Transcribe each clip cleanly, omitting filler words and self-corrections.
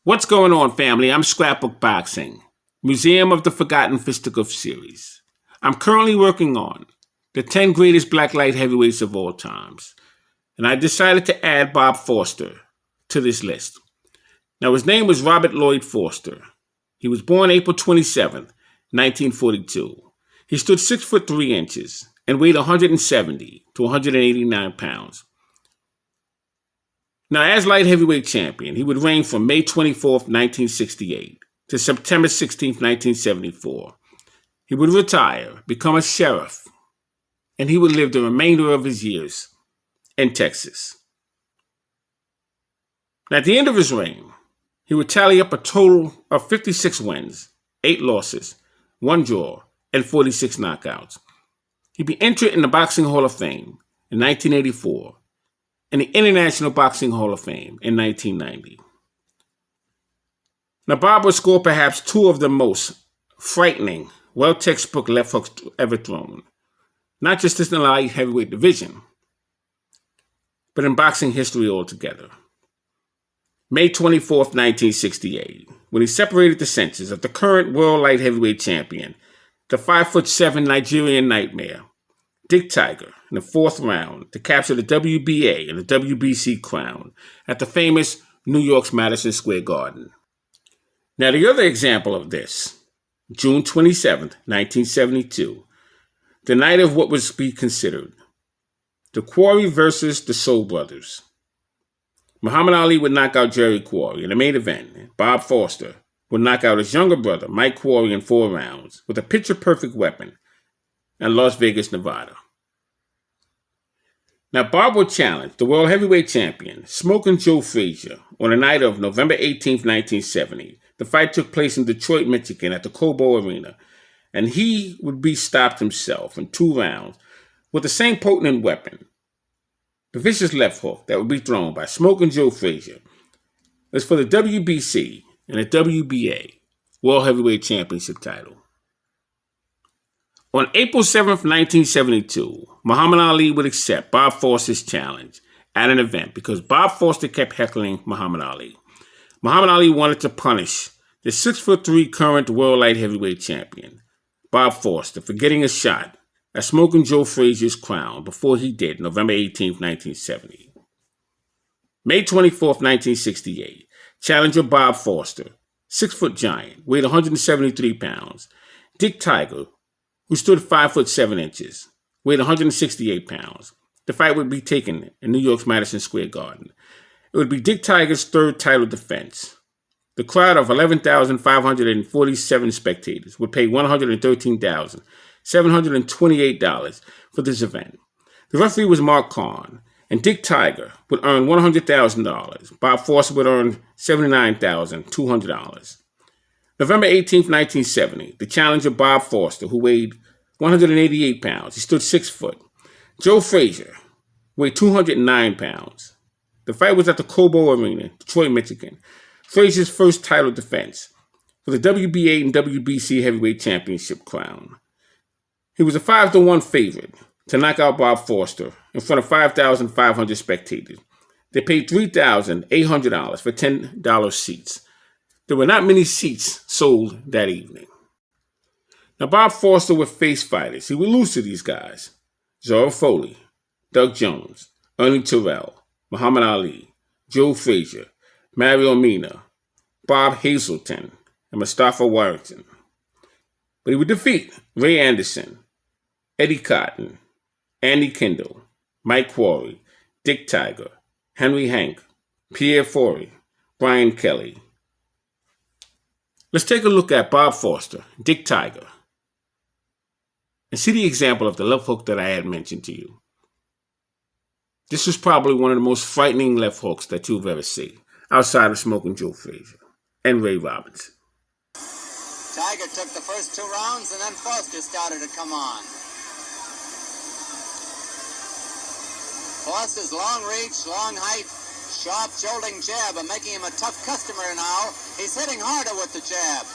What's going on, family? I'm Scrapbook Boxing, Museum of the Forgotten Fisticuff series. I'm currently working on the 10 greatest black light heavyweights of all times, and I decided to add Bob Foster to this list. Now, his name was Robert Lloyd Foster. He was born April 27th, 1942. He stood 6 foot 3 inches and weighed 170 to 189 pounds. Now, as light heavyweight champion, he would reign from May 24th, 1968 to September 16th, 1974. He would retire, become a sheriff, and he would live the remainder of his years in Texas. Now, at the end of his reign, he would tally up a total of 56 wins, 8 losses, 1 draw, and 46 knockouts. He'd be entered in the Boxing Hall of Fame in 1984 and the International Boxing Hall of Fame in 1990. Now, Bob would score perhaps 2 of the most frightening, textbook left hooks ever thrown, not just in the light heavyweight division, but in boxing history altogether. May 24th, 1968, when he separated the senses of the current world light heavyweight champion, the 5'7" Nigerian nightmare, Dick Tiger, in the 4th round to capture the WBA and the WBC crown at the famous New York's Madison Square Garden. Now, the other example of this, June 27th, 1972, the night of what was be considered the Quarry versus the Soul Brothers. Muhammad Ali would knock out Jerry Quarry in the main event. Bob Foster would knock out his younger brother, Mike Quarry, in 4 rounds with a picture-perfect weapon in Las Vegas, Nevada. Now, Bob would challenge the world heavyweight champion, Smokin' Joe Frazier, on the night of November 18th, 1970. The fight took place in Detroit, Michigan at the Cobo Arena, and he would be stopped himself in 2 rounds with the same potent weapon, the vicious left hook that would be thrown by Smokin' Joe Frazier. As for the WBC and the WBA World Heavyweight Championship title. On April 7th, 1972, Muhammad Ali would accept Bob Foster's challenge at an event because Bob Foster kept heckling Muhammad Ali. Muhammad Ali wanted to punish the 6'3" current world light heavyweight champion, Bob Foster, for getting a shot at Smokin' Joe Frazier's crown before he did November 18th, 1970. May 24th, 1968, challenger Bob Foster, 6-foot giant, weighed 173 pounds. Dick Tiger, who stood 5'7" inches, weighed 168 pounds. The fight would be taken in New York's Madison Square Garden. It would be Dick Tiger's 3rd title defense. The crowd of 11,547 spectators would pay $113,728 for this event. The referee was Mark Kahn, and Dick Tiger would earn $100,000. Bob Foster would earn $79,200. November 18th, 1970, the challenger Bob Foster, who weighed 188 pounds, he stood 6 foot. Joe Frazier weighed 209 pounds. The fight was at the Cobo Arena, Detroit, Michigan. Frazier's 1st title defense for the WBA and WBC Heavyweight Championship crown. He was a 5-1 favorite to knock out Bob Foster in front of 5,500 spectators. They paid $3,800 for $10 seats. There were not many seats sold that evening. Now, Bob Foster would face fighters. He would lose to these guys: Zora Foley, Doug Jones, Ernie Terrell, Muhammad Ali, Joe Frazier, Mario Mina, Bob Hazelton, and Mustafa Warrington. But he would defeat Ray Anderson, Eddie Cotton, Andy Kendall, Mike Quarry, Dick Tiger, Henry Hank, Pierre Forey, Brian Kelly. Let's take a look at Bob Foster, Dick Tiger, and see the example of the left hook that I had mentioned to you. This was probably one of the most frightening left hooks that you've ever seen, outside of Smokin' Joe Frazier and Ray Robinson. Tiger took the first 2 rounds, and then Foster started to come on. Foster's long reach, long height, sharp jolting jab are making him a tough customer now. He's hitting harder with the jab.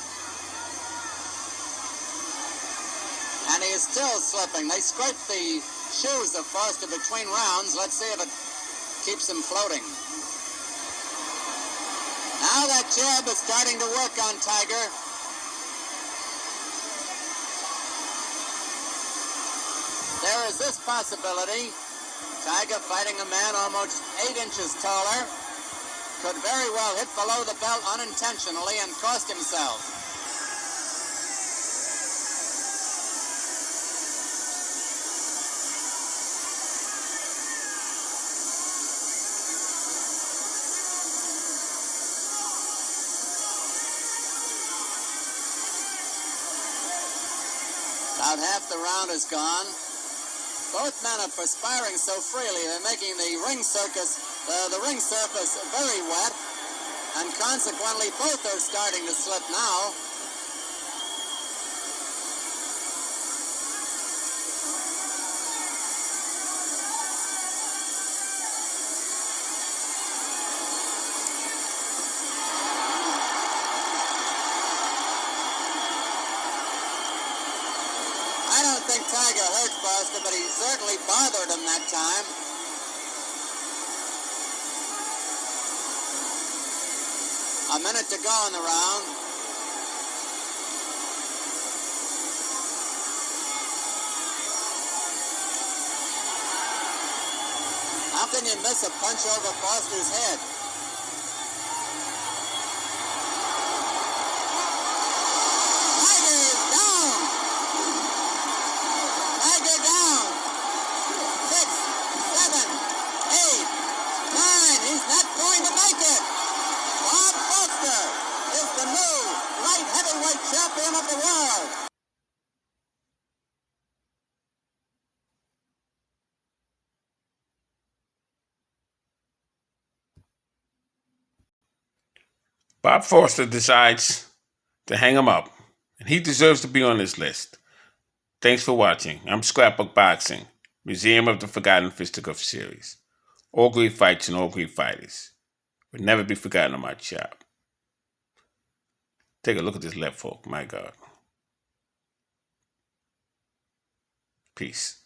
And he is still slipping. They scrape the shoes of Foster between rounds. Let's see if it keeps him floating. Now that jab is starting to work on Tiger. There is this possibility. Tiger, fighting a man almost 8 inches taller, could very well hit below the belt unintentionally and cost himself. About half the round is gone. Both men are perspiring so freely, they're making the ring surface very wet, and consequently both are starting to slip now. I don't think Tiger hurt Foster, but he certainly bothered him that time. A minute to go in the round. How can you miss a punch over Foster's head? Tiger is down! Tiger down! 6, 7, 8, 9. He's not going to make it! Bob Foster is the new light heavyweight champion of the world. Bob Foster decides to hang him up, and he deserves to be on this list. Thanks for watching. I'm Scrapbook Boxing, Museum of the Forgotten Fisticuff series. All great fights and all great fighters will never be forgotten on my shop. Take a look at this left hook, my God. Peace.